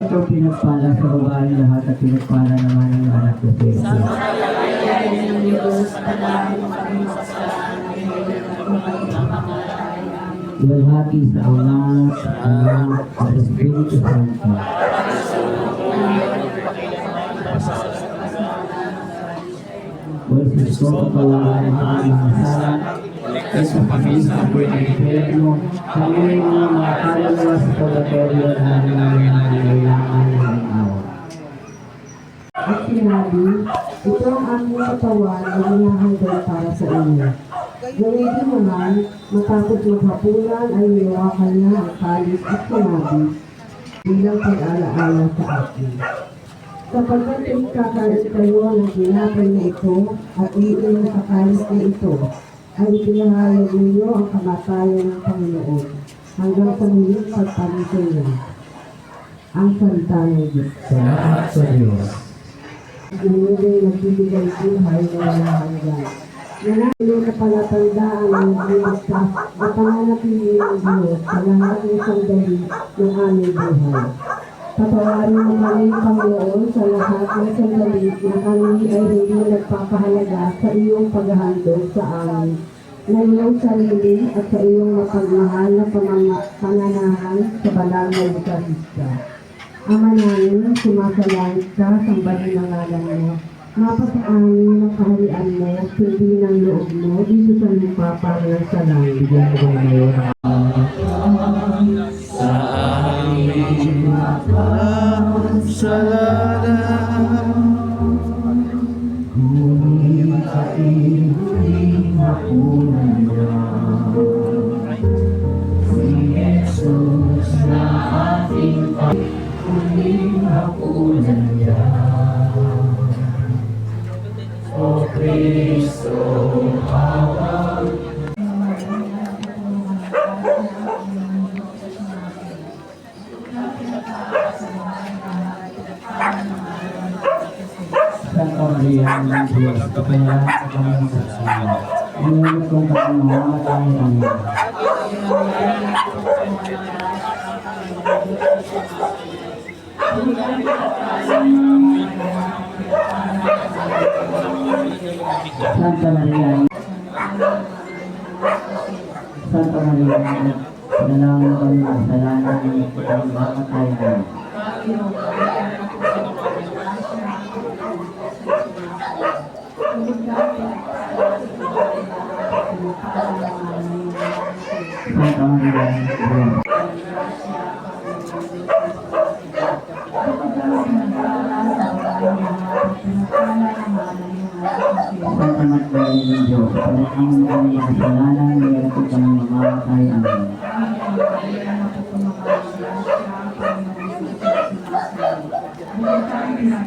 Ito pinagpala sa babae lahat at pinagpala naman ang anak ko sa iyo. Ibalhati sa Anak, sa Anak, sa Espiritu Santo. Versus ko kapalaan ng mga sala, ito kami sa Pwede-Pwede, kami ng mga kaluluwa sa purgatorio na nangangailangan ng awa. At sinabi, ito ang aming katawan na hinahandog para sa inyo. Gawin mo naman, matapos maghapunan ay niwakan niya ang kalis at sinabi, bilang pag-alaala sa akin. Sapagkat ikakalit kayo ng ginapay na ito at iinom sa kalis na ito, ay ipinahayag ninyo ang kamatayan ng Panginoon hanggang sa muling pagpalitay niya. Ang salita ng Diyos. Salamat sa Diyos. Ngunit nagbibigay buhay na walang hanggan. Nanalo na palatandaan ng Diyos na pananatili ng Diyos sa lahat ng sandali ng aming buhay. Patawarin mo kami, Panginoon, sa lahat ng sandali na kami ay hindi nagpapahalaga sa iyong paghahandog sa amin, na iyong sarili at sa iyong mapagmahal na pananahan sa banal na Eukaristya. Ama namin, sumasalangit ka, sambahin ang ngalan mo. Mapasaamin ang kaharian mo, hindi ng loob mo, dito sa lupa para sa langit. Bigyan ko ngayon Sa aming kasalanan, Ngunit sa iyong hapunan niya, si Jesus na ating huling hapunan niya. O Kristo, hawag sa pagriyan ng Diyos, kaya sa kanyang sasama. Inulit kong Panginoon at ang Panginoon. Santa Maria, Santa Maria, panalangin kami ng kasalanan ng pagkamatay mo. Santa Maria, Santa Magdalena ng Diyos, panalangin kami ng kasalanan ng pagkamatay amin.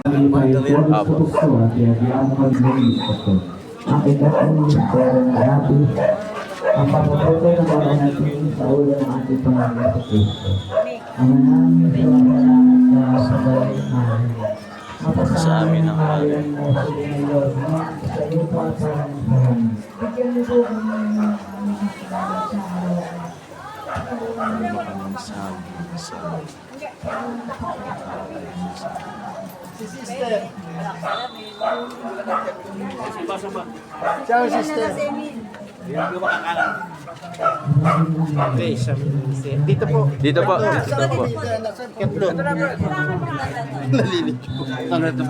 Kami pa ito sa puso at iyagian mo kami ng ito. Ang ikatong pero na natin ang pagpuputo ng mga natin sa ulo ng ating Panginoon sa Kristo. Ang namin sa mga sa balay namin. sa amin ang Ayon mo sa Panginoon, sa iyo pa sa amin. Bigyan mo po kami ng aming kasalanan sa araw. Si sister. Ciao, sister. Okay, sister. Dito po. Dito po, dito po. Ketlo. Nalilig ko. Ano ito?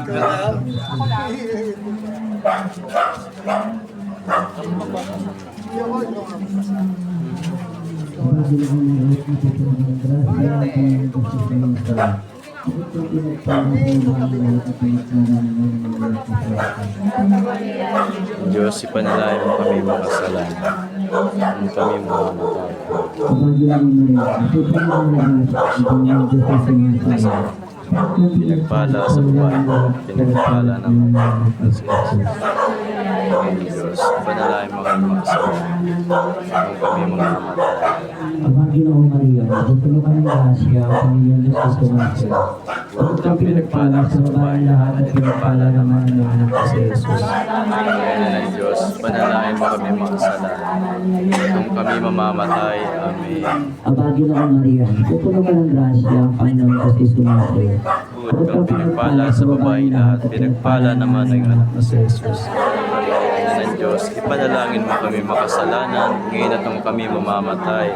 Diyos, ipanalangin mo kami makasalanan. Ang kami mamamatay. pinagpala sa babae lahat, pinagpala naman ng si Jesus. Panginoon Diyos, panalangin mo kami makasalanan kung kami mamamatay. Aba, Ginoong Maria, magpupuno ka ng grasya, Panginoon Diyos sa sumasin. Huwag kang pinagpala sa babae lahat at pinagpala naman ang anak ko si Jesus. Panginoon ng Diyos, panalangin mo kami makasalanan kung kami mamamatay. Amen. Aba, Ginoong Maria, magpupuno ka ng grasya, Panginoon Diyos sa sumasin. Huwag kang pinagpala sa babae lahat, pinagpala naman ang anak ko si Jesus. Panginoon ng Diyos, ipanalangin mo kami makasalanan ngayon at nung kami mamamatay.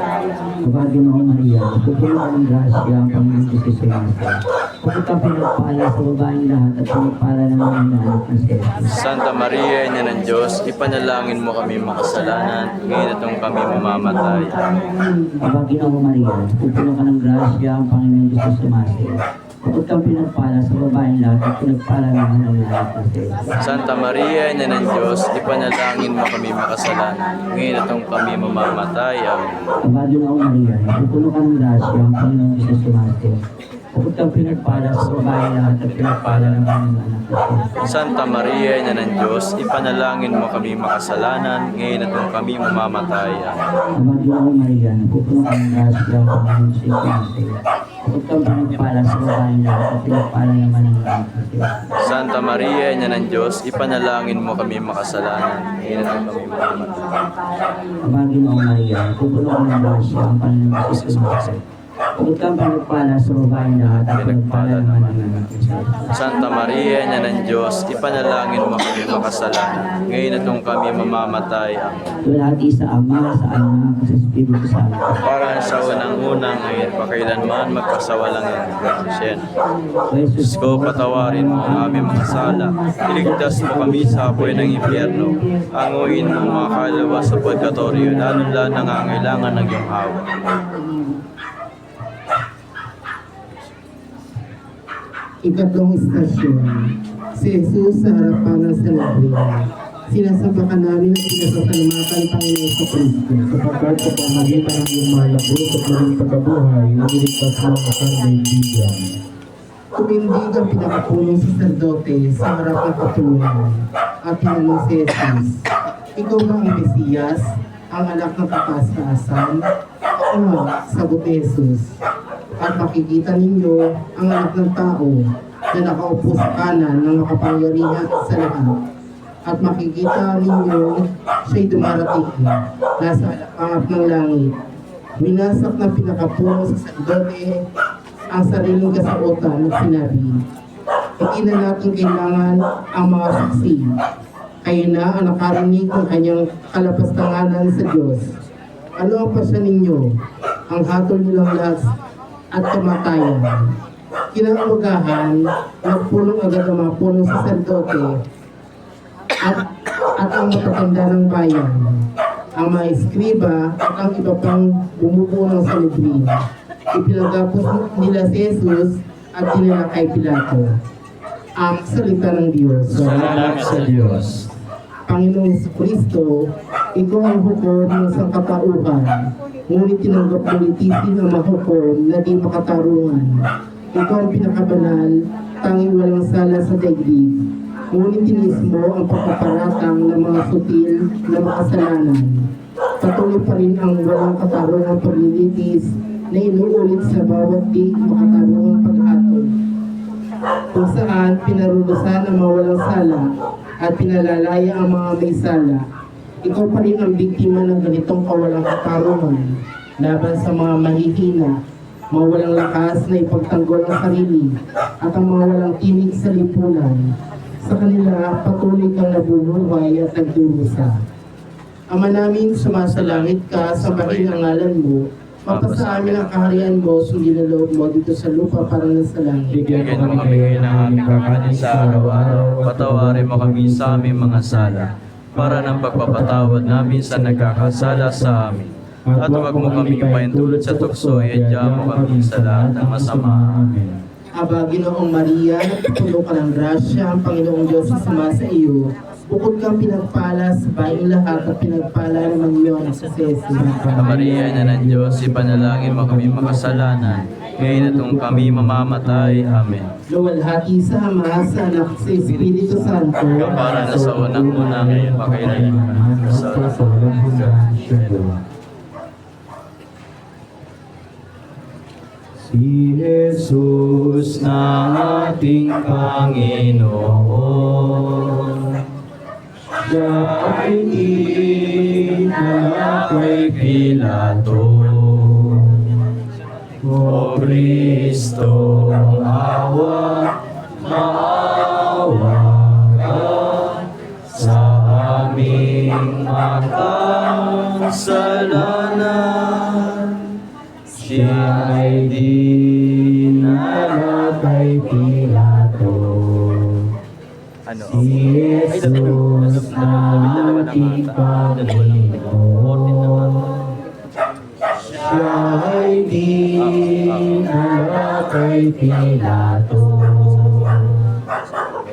Aba, Ginoong Maria, magpupuno ka ng grasya, Panginoon Diyos sa sumasin. Huwag kang pinagpala sa babae lahat at pinagpala naman ang anak ko si Jesus. Santa Maria, Ina ng Diyos, ipanalangin mo kami makasalanan ngayon at nung kami mamamatay. Aba, Ginoong Maria, pupuno ka ng grasya, ang Panginoon Diyos sa sumasin. Huwag kang pinagpala sa babaeng lahat at pinagpala naman ang anak ko si Jesus. Santa Maria, Ina ng Diyos, ipanalangin mo kami makasalanan ngayon at nung kami mamamatay. Amen. Aba, Ginoong Maria, pupuno ka ng grasya, ang Panginoon Diyos sa sumasin. Huwag kang pinagpala sa babaeng lahat at pinagpala naman ang anak ko si Jesus. Santa Maria, Ina ng Diyos, ipanalangin mo kami makasalanan ngayon at nung kami mamamatay. Amen. Aba, Ginoong Maria, pupuno ka ng grasya, ang Panginoon Diyos sa sumasin. Huwag kang pinagpala sa babaeng lahat at pinagpala naman ang anak ko si Jesus. Santa Maria, Ina ng Diyos, ipanalangin mo kami makasalanan ngayon at nung kami mamamatay. Aba, Ginoong Maria, pupuno ka ng grasya, ang Panginoon Diyos sa sumasin. Huwag kang pinagpala sa babaeng lahat at pinagpala naman ang anak ko si Jesus. Santa Maria, Ina ng Diyos, ipanalangin mo kami makasalanan ngayon at nung kami mamamatay. Amen. Tulad sa Ama, sa Anak, sa Espiritu Santo. Para sa unang-unang ngayon, pakailanman magpasawalang ang Diyos ko, patawarin mo ang aming mga sala. Iligtas mo kami sa apoy ng impyerno. Anguin mo ang mga kalawa sa purgatorio, lalo-lalo nangangailangan ng iyong awa. Ikatlong istasyon, si Jesus sa harapan ng Sanedrin. Sinasabakan namin ang pinasasalamatan ng Panginoon sa Kristo. Sapagkat sa pamagitan ng iyong malabot at maging pagkabuhay, iniligtas mo ang aking kaibigan. Tumindig ang pinakapunong saserdote sa harap ng patulungan at tinanong si Jesus, ikaw ba ang Mesiyas, ang anak ng kataas-taasan? Oo nga, sagot ni Jesus. At makikita ninyo ang anak ng tao na nakaupo sa kanan ng makapangyarihan sa lahat. At makikita ninyo siya'y dumarating, nasa pangap ng langit. Winasak ng pinakapunong saserdote ang sariling kasautan at sinabi, hindi na natin kailangan ang mga saksi. Kayo na ang nakarinig ng kanyang kalapastanganan sa Diyos. Ano ang pasya ninyo? Ang hatol nilang lahat at kamatayan. Kinaumagahan, nagpulong agad ang mga punong saserdote at ang matatanda ng bayan, ang mga eskriba at ang iba pang bumubuo ng Sanedrin. Ipinagapos nila si Jesus at dinala kay Pilato. Ang salita ng Diyos. Salamat sa Diyos. Panginoong Kristo, ikaw ang hukom ng sangkatauhan, ngunit tinanggap mo litisin ang mahukom na di makatarungan. Ikaw ang pinakabanal, tanging walang sala sa daigdig, ngunit tinis mo ang pagpaparatang ng mga sutil na makasalanan. Patuloy pa rin ang walang katarungang paglilitis na inuulit sa bawat di makatarungang paghatol, kung saan pinarulusan ang mga walang sala at pinalalaya ang mga may sala. Ikaw pa rin ang biktima ng ganitong kawalang katarungan laban sa mga mahihina, mga walang lakas na ipagtanggol ang sarili at ang mga walang tinig sa lipunan. Sa kanila, patuloy kang nabubuhay at nagdurusa. Ama namin, sumasalangit ka, sambahin ang ngalan mo. Mapasa amin ang kaharian mo, sundin ang loob mo dito sa lupa para na sa langit. Bigyan Bigyan mo kami ngayon ng aming kakanin sa araw-araw. Patawarin mo kami sa aming mga sala, para ng pagpapatawad namin sa nagkakasala sa amin. At huwag mo kaming paintulot sa tukso, iadya mo kami sa lahat ng masama. Amen. Aba, Ginoong Maria, puno ka ng grasya, ang Panginoong Diyos ay sumasa iyo. Bukod kang pinagpala sa bayong lahat at pinagpala naman iyo ang success. Santa Maria, Ina ng Diyos, ipanalangin mo kami makasalanan, ngayon at kung kami mamamatay. Amen. Luwalhati sa Ama, sa Anak, sa Espiritu Santo. Kapara na sa unang-una, ngayon pa kailanman, sa walang hanggan. Amen. Si Jesus ng ating Panginoon, siya ay dinala kay Pilato. O Kristo, awa, maawa ka sa aming makasalanan. Siya ay dinala kay Pilato. Si Jesus na ating Panginoon, siya ay dinala kay Pilato.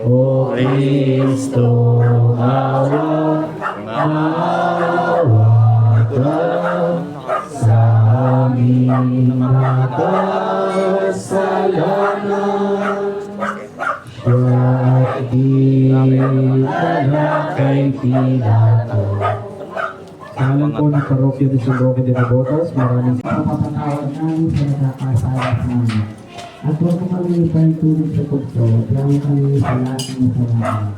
O Kristo, awa, maawa ka sa aming makasalanan. Siya ay dinala kay Pilato. Alam ko ng parokya de San Roque de Nabotas, maraming Kapapatawad namin sa nagkakasalat namin. At huwag mo kami ipahintulog sa tukso, at lang kami sa lahat ng kasalanan.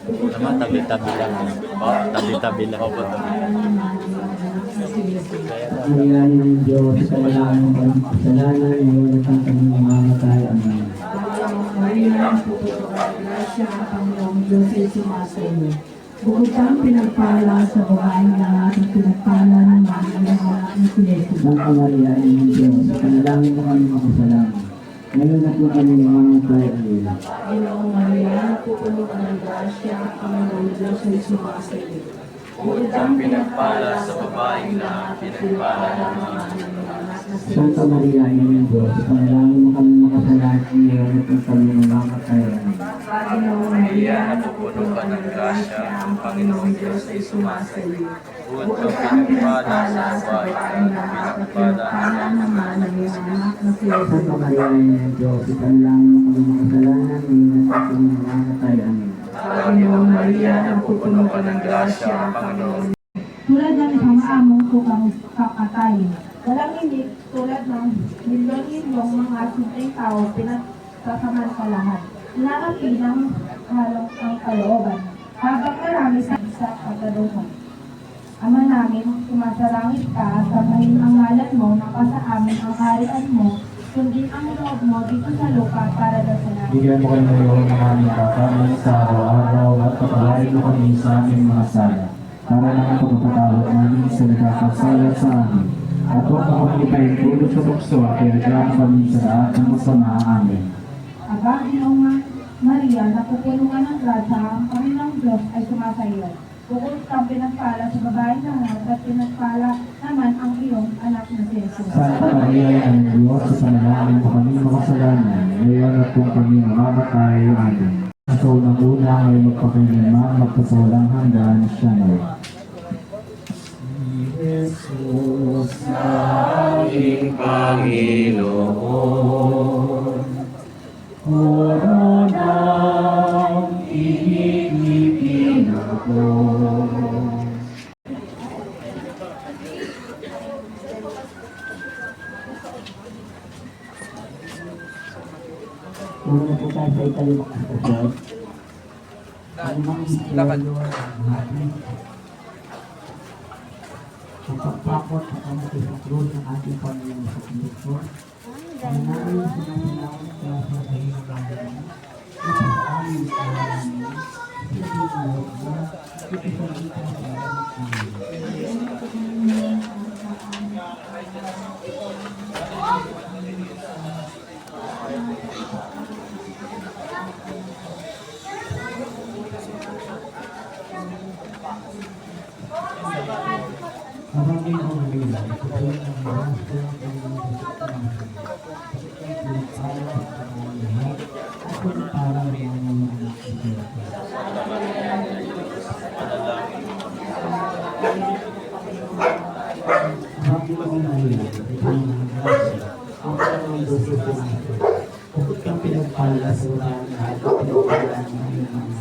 Naman, tabi-tabi lang. Tabi-tabi lang. Mariyahin ng Diyos, sa lahat ng kami kasalanan, ngayon at ang kami mamamatay. Amen. Mariyahin po po ang grasya ng Panginoong Diyos ay sumasayo. Bukod kang pinagpala sa babaeng lahat at pinagpala naman ang anak ni Jesus. Santa Maria, Ina ng Diyos, panalangin mo kami makasalanan. Ngayon at nung kami mamamatay. Amen. Ginoong Maria, pupuno ka ng grasya ang Panginoong Diyos ay sumasayo. Bukod kang pinagpala sa babaeng lahat at pinagpala naman ang anak ni Jesus. Santa Maria, Ina ng Diyos, panalangin mo kami makasalanan. Ngayon at nung kami mamamatay. Amen. Ginoong Maria, pupuno ka ng grasya ang Panginoong Diyos ay sumasayo. Bukod kang pinagpala sa babaeng lahat at pinagpala naman ang anak ni Jesus. Santa Maria, Ina ng Diyos, ipanalangin mo kami makasalanan. Ngayon at nung kami mamamatay. Amen. Panginoong Maria, napupuno ka ng grasya ang Panginoon. Tulad ng isang among kukang kakatayin, walang hinig tulad ng milyon-milyong mga simpleng tao pinagsasamantalahan. Inarapi ng halong ang kalooban, habang marami sa pagkaduhan. Ama namin, sumasalangit ka, samahin ang ngalan mo, napasa amin ang kaharian mo, sundin ang loob mo dito sa lupa para sa langit. bigyan mo kami ngayon ng aming kakanin sa araw-araw at patawarin mo kami sa aming mga sala para naman pagpapatawad namin sa nagkakasala sa amin. At huwag mo kami ipahintulot sa tukso at ireklamo kami sa lahat ng masama. Amen. Aba, Ginoong Maria, napupuno ka ng grasya, ang Panginoong Diyos ay sumasayo. Bukod kang pinagpala sa babaeng lahat at pinagpala naman ang iyong anak na si Jesus. Santa Maria, Ina ng Diyos, sa panalangin mo kami makasalanan, ngayon at kung kami mamamatay. Amen. At sa unang-una ay magpakailanman, magpasawalang hanggan. Siya na. Jesus na Ating Panginoon, koronang inipin ako. Una po tayo sa ikalimang episode. Kalimang episode. Ang pagpakot at ang matisang krus ng ating Panginoon sa Kristo. Ang namin sinasinawang sa hirap namin. Ito sa aming namin. Ito sa loob na. Ito sa kita sa Maraming ang nila, ito po ang raso ng Panginoon sa Panginoon. Para sa mga lahat, at kung para mga anak sa Diyos. Ang magandang ang grasya, ang Panginoon Diyos ay pumaso. Bukod kang pinagpala sa wala na at pinagpala ng iyong mga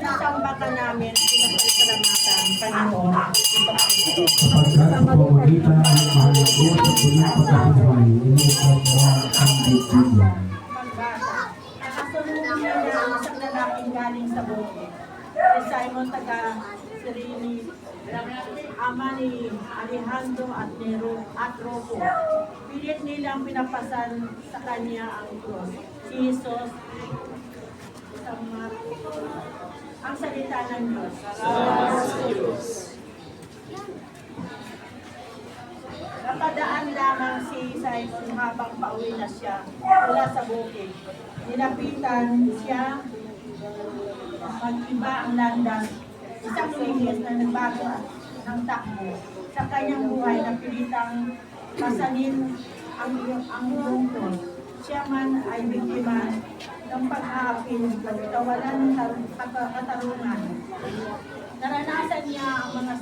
Sinasambatan namin, pinasalamatan, Panginoon. Sapagkat sa pamamagitan ng mahal na Diyos at muling pagkabuhay, inukap mo ang daigdigan. Pagbasa. Nakasalubong niya ang isang lalaking galing sa bukid. Si Simon taga Cyrene, ama ni Alejandro at Rufo. Pilit nilang pinapasan sa kanya ang krus. Si Jesus, ang salita ng Diyos. Napadaan lamang si Simon habang pauwi na siya mula sa bukid. Nilapitan siya, mag-iba ang landas, isang lihis na nagbago ng takbo sa kanyang buhay na pilitang masanin ang lungkot. Siya man ay biktima ng pag-aapin, kawalan ng katarungan. Naranasan niya ang mga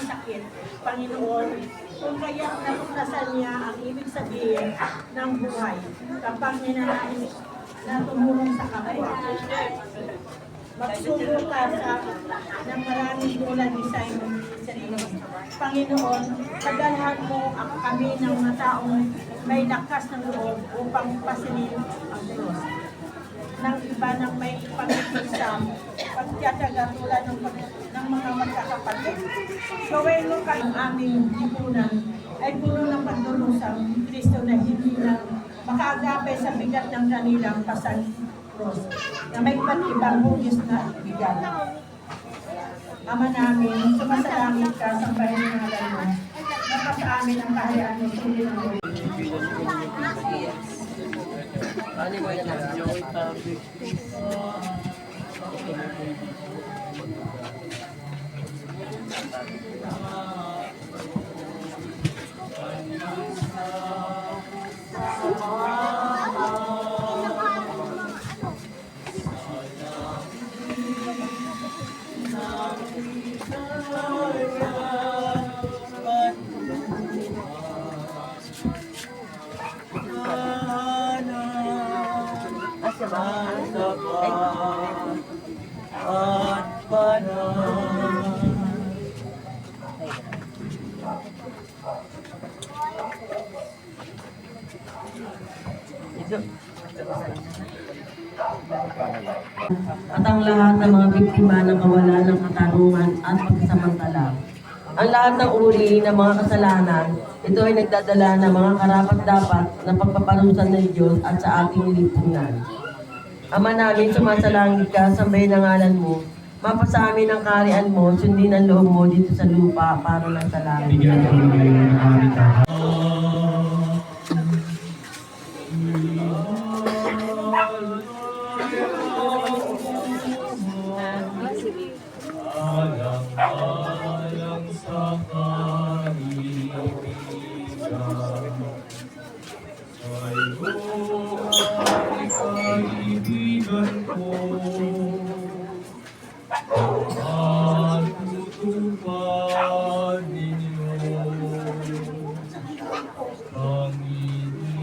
sakit, Panginoon, kung kaya natuklasan niya ang ibig sabihin ng buhay kapag ninanais na tumulong sa kapwa. Magsubo ka ng maraming tulad ni Simon sarili. Panginoon, padalhan mo kami ng mga taong may lakas ng loob upang pasilin ang Diyos. Ng iba ng may pagkikisam, pagtiyataga tulad ng mga magkakapatid. Gawin mo kayong aming lipunan ay puno ng pagdulusang ni Kristo na hindi na makaagapay sa bigat ng kanilang pasag-cross na may iba't ibang hugis na bigat. Ama namin, sumasalangit ka sa pahingalan mo. Napasa amin ang kahayaan mo sulit ng Lord. At ang lahat ng mga biktima ng kawalan ng katarungan at pagsamantala. Ang lahat ng uri ng mga kasalanan, ito ay nagdadala ng mga karapat-dapat na pagpaparusan ng Diyos at sa ating lipunan. Ama namin, sumasalangit ka, sambahin ang ngalan mo. Mapasa amin ang kaharian mo, sundin ang loob mo dito sa lupa para lang sa langit. Bigyan ko ngayon ng aming tahanan. Alang-alang sa kaibigan ko, matutupad ninyo ang inilatas.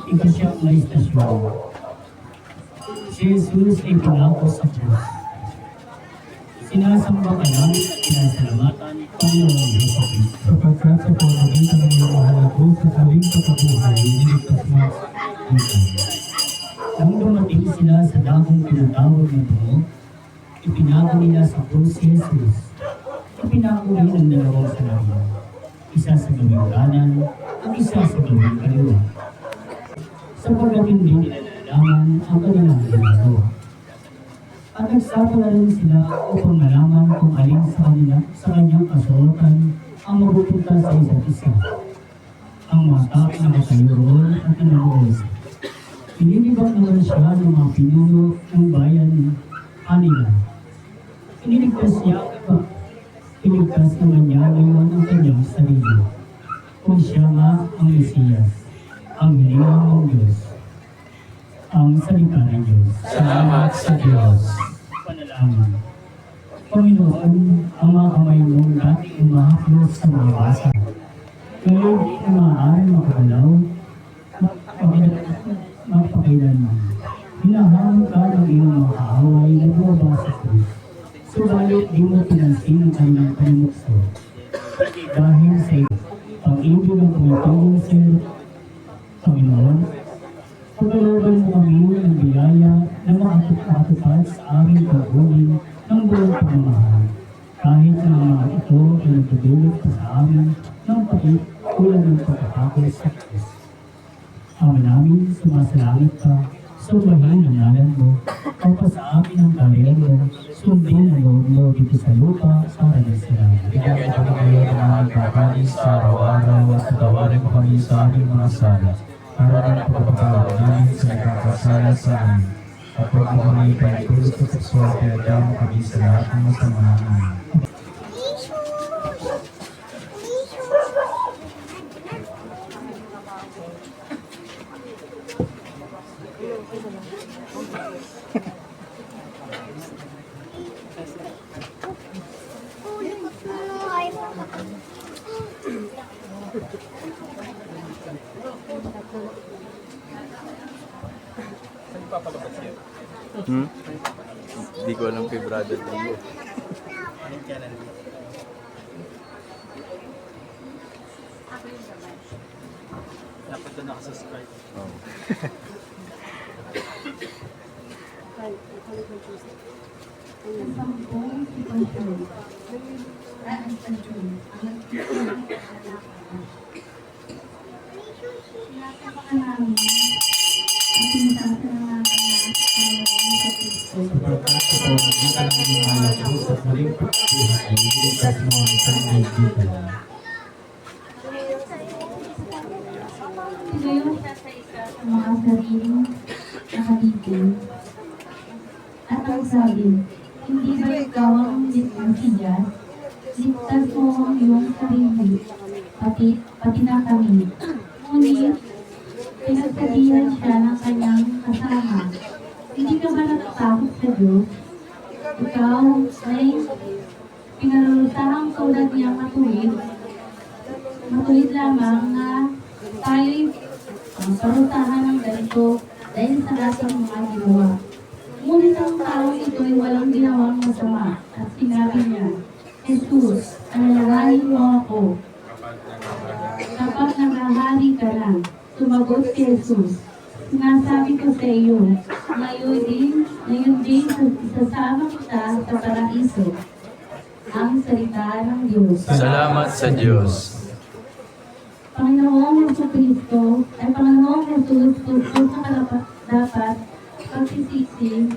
Ikasyang listasyon. Si Jesus ay pinako sa krus. Sinasamba ka namin at pinasalamatan, Panginoong Diyos Kristo. Sapagkat sa pamagitan ng iyong mahal na krus sa huling pagkabuhay, niligtas mo ang kanya. Nang dumating sila sa dakong pinatawag na ito, ipinago nila sa krus si Jesus. Ipinako rin ang dalawang salamin, isa sa gawing kanan at isa sa gawing kaliwa. Sapagkat hindi nila nalalaman ang kanilang ginagawa. At nagsapala rin sila upang malaman kung alin sa kanila sa kanyang kasuotan ang mapupunta sa isa't isa. Ang mga tao na matayo roon at tinanong, inilibak naman siya ng mga pinuno ng bayan kanila. Iniligtas niya ang iba. Iligtas naman niya ngayon ang kanyang sarili. Kung siya nga ang Mesiyas, ang hilingan ng Diyos, ang salita ng Diyos. Salamat sa Diyos. Panalangin. Panginoon, ang mga kamay mong dating umahaplos sa mga basa. Ngayon di na maaari makagalaw, mapakailanman. Hinahamon ka ng iyong mga kaaway na bumaba sa krus. Subalit di mo pinansin ang kanyang panimukso. Dahil sa iyo, pag-ibig ang tumitulong sa iyo, Panginoon, pagkalooban mo kami ng biyaya na makatupad sa aming pagbunin ng buong pagmamahal. Kahit na ang mga ito ay nagdudulot pa sa amin ng pait tulad ng pagkatakot sa Diyos. Ama namin, sumasalangit ka, sumbahin ang ngalan mo, pagpasa amin ang kaharian mo, sundin ang loob mo dito sa lupa para na sila. Bigyan niyo kami ngayon ng mga kakanin sa araw-araw at patawarin mo kami sa aming mga sala. Para ng pagpapatawad namin sa nagkakasala sa amin. At huwag mo kami panagulot sa seksual, kaya mo kami sa lahat ng masama namin. Di ko alam kay Brother Leo. Dapat na nakasubscribe. Oh. Sampung ipon-ipon. Ang ipon-ipon. Pinapakaman namin ang pinasasa ng mga Panginoon sa Kristo. Sapagkat ito ang hindi ka namin malabos at maling pagkuhan, niligtas mo ang isang kaibigan. Sigayon siya sa isa sa mga sariling nakabigil. At ang sabi, hindi ba ikaw ang Mesiyas? Ligtas mo ang iyong sarili, pati na kami. Ngunit, pinagsabihan siya ng kanyang kasama. Hindi ka ba natatakot sa Diyos? Ikaw ay pinarurusahang tulad niyang matuwid. Matuwid lamang na tayo'y parusahan ng ganito dahil sa ating mga ginawa. Ngunit ang taong ito ay walang ginawang masama at sinabi niya, Jesus, alalahanin mo ako. Kapag naghahari ka na, sumagot si Jesus, sinasabi ko sa iyo, ngayon din sasama kita sa paraiso. Ang salita ng Diyos. Salamat sa Diyos. Panginoong Jesucristo ay Panginoong Jesus, tungkol sa dapat pagsisisi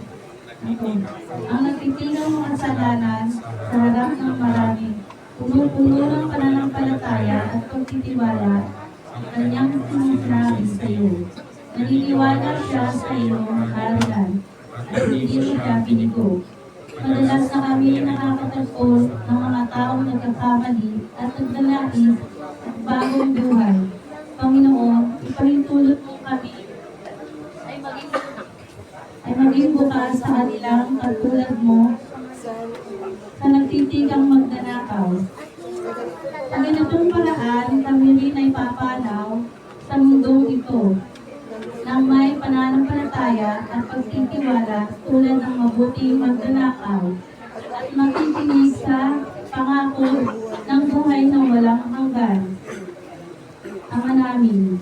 ang nagtitigang mga kasalanan sa harap ng marami. Puno-puno ng pananampalataya at pagtitiwala ang kanyang sinasabi sa iyo. Naniniwala siya sa iyong kaharian at hindi mo siya binigo. Madalas na kami nakakatagpo ng mga taong nagkakamali at naglalais at bagong buhay. Panginoon, ipahintulot mo kami ay maging bukas sa kanilang katulad mo sa nagtitigang magnanakaw. Sa ganitong paraan, kami rin ay papanaw sa mundong ito nang may pananampalataya at pagtitiwala tulad ng mabuting magnanakaw at makikinig sa pangako ng buhay na walang hanggan. Ama namin,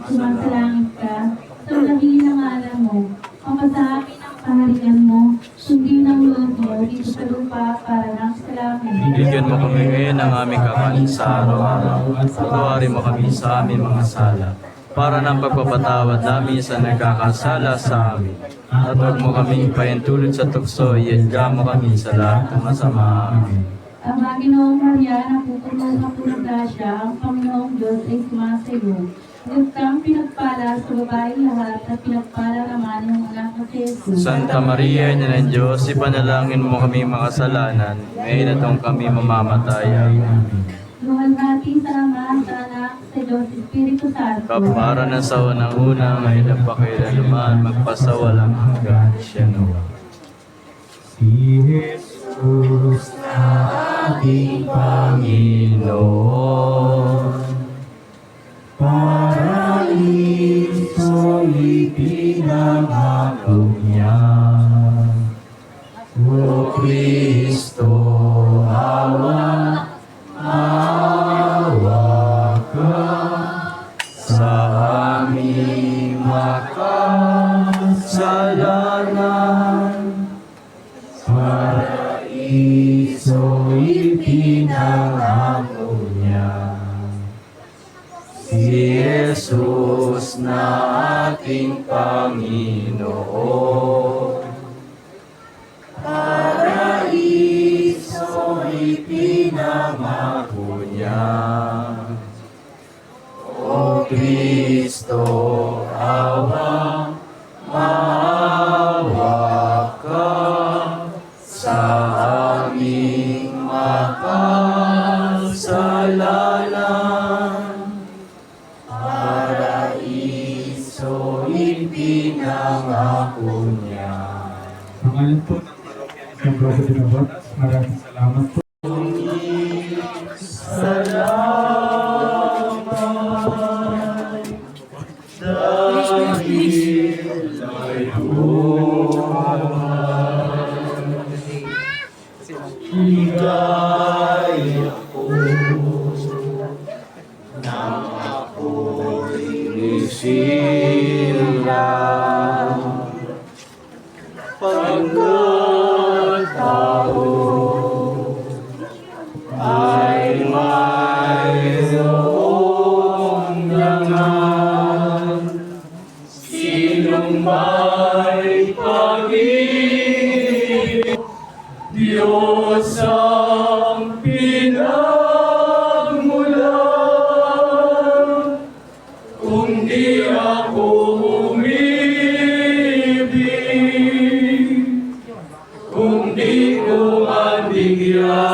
sumasalangit ka, sumlahin ang ngalan mo, mapasabi ng kaharian mo, sundin ang loob mo dito sa lupa para ng salamin. Bigyan mo kami ngayon ng aming kakanin sa araw-araw at patawarin mo kami sa aming mga sala para ng pagpapatawad namin sa nagkakasala sa amin. At huwag mo kaming pahintulot sa tukso, iadya mo kami sa lahat ng masama. Amen. Ang Panginoong Maria, napupuno ng punong grasya, ang Panginoong Diyos ay sumasayo. Diyos kang pinagpala sa babaeng lahat at pinagpala naman ng anak na si Jesus. Santa Maria, Ina ng Diyos, ipanalangin mo kami makasalanan, ngayon atong kami mamamatay. Amen. Luwalhati sa Ama, sa Anak, sa Diyos, Espiritu Santo. Kapara na sa unang-una, ngayon at pakailanman, magpasawalang hanggan siya nawa. Si Jesus na ating Panginoon, paraiso ipinangako niya. O Kristo, awa ka sa aming makasalanan. Paraiso ipinangako niya. Si Jesus na ating Panginoon, paraiso ipinangako niya. O Kristo, maawa ka sa aming makasalanan. Paraiso ipinangako niya. Pangalan po ng parokya ni San Roque de Nabot, maraming salamat po. Salamat dahil ay buhay Diyos ang pinagmulan, kung di ako umibig, kung di ko mabigyan